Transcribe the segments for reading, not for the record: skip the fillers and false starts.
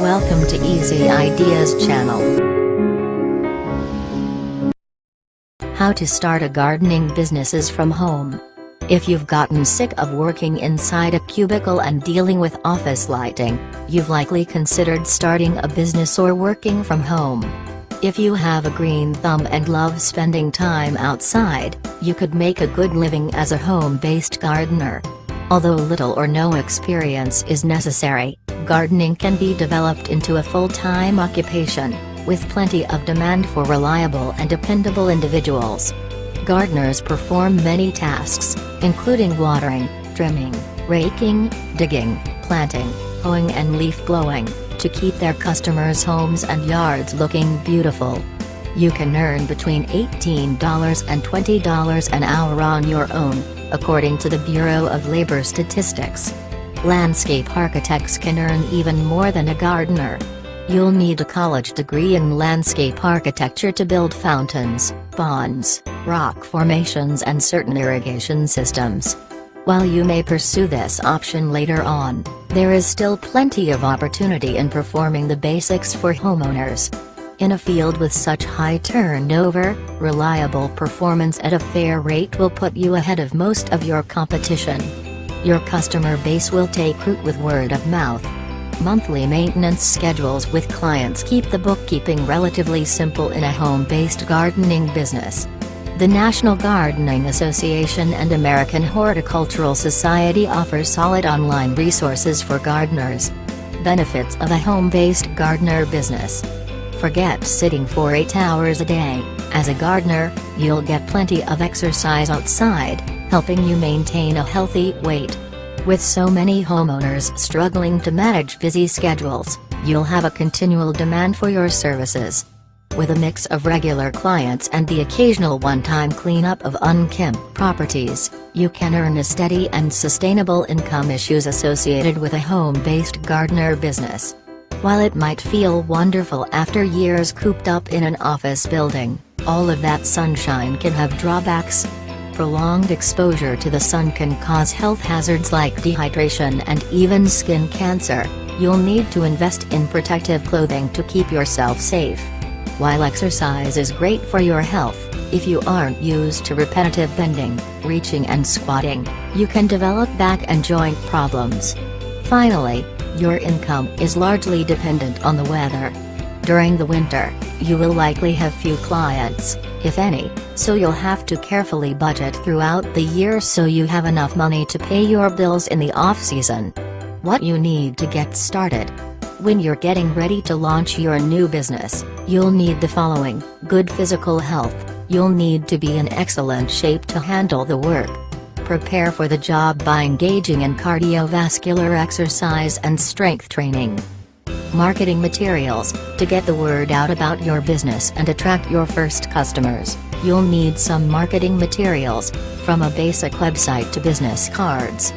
Welcome to Easy Ideas channel. How to start a gardening business from home. If you've gotten sick of working inside a cubicle and dealing with office lighting, you've likely considered starting a business or working from home. If you have a green thumb and love spending time outside, you could make a good living as a home-based gardener. Although little or no experience is necessary, gardening can be developed into a full-time occupation, with plenty of demand for reliable and dependable individuals. Gardeners perform many tasks, including watering, trimming, raking, digging, planting, hoeing and leaf blowing, to keep their customers' homes and yards looking beautiful. You can earn between $18 and $20 an hour on your own, according to the Bureau of Labor Statistics. Landscape architects can earn even more than a gardener. You'll need a college degree in landscape architecture to build fountains, ponds, rock formations and certain irrigation systems. While you may pursue this option later on, there is still plenty of opportunity in performing the basics for homeowners. In a field with such high turnover, reliable performance at a fair rate will put you ahead of most of your competition. Your customer base will take root with word of mouth. Monthly maintenance schedules with clients keep the bookkeeping relatively simple in a home-based gardening business. The National Gardening Association and American Horticultural Society offer solid online resources for gardeners. Benefits of a home-based gardener business. Forget sitting for 8 hours a day. As a gardener, you'll get plenty of exercise outside, helping you maintain a healthy weight. With so many homeowners struggling to manage busy schedules, you'll have a continual demand for your services. With a mix of regular clients and the occasional one-time cleanup of unkempt properties, you can earn a steady and sustainable income issues associated with a home-based gardener business. While it might feel wonderful after years cooped up in an office building, all of that sunshine can have drawbacks. Prolonged exposure to the sun can cause health hazards like dehydration and even skin cancer. You'll need to invest in protective clothing to keep yourself safe. While exercise is great for your health, if you aren't used to repetitive bending, reaching and squatting, you can develop back and joint problems. Finally, your income is largely dependent on the weather. During the winter, you will likely have few clients, if any, so you'll have to carefully budget throughout the year so you have enough money to pay your bills in the off-season. What you need to get started. When you're getting ready to launch your new business, you'll need the following: good physical health. You'll need to be in excellent shape to handle the work. Prepare for the job by engaging in cardiovascular exercise and strength training. Marketing materials. To get the word out about your business and attract your first customers, you'll need some marketing materials, from a basic website to business cards.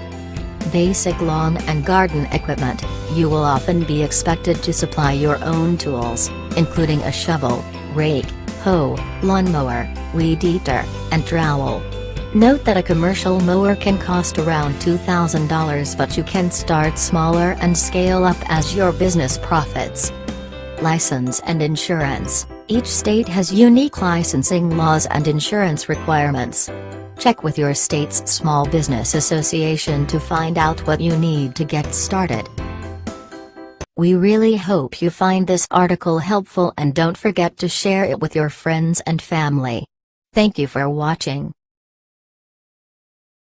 Basic lawn and garden equipment. You will often be expected to supply your own tools, including a shovel, rake, hoe, lawnmower, weed eater, and trowel. Note that a commercial mower can cost around $2,000, but you can start smaller and scale up as your business profits. License and insurance. Each state has unique licensing laws and insurance requirements. Check with your state's Small Business Association to find out what you need to get started. We really hope you find this article helpful and don't forget to share it with your friends and family. Thank you for watching.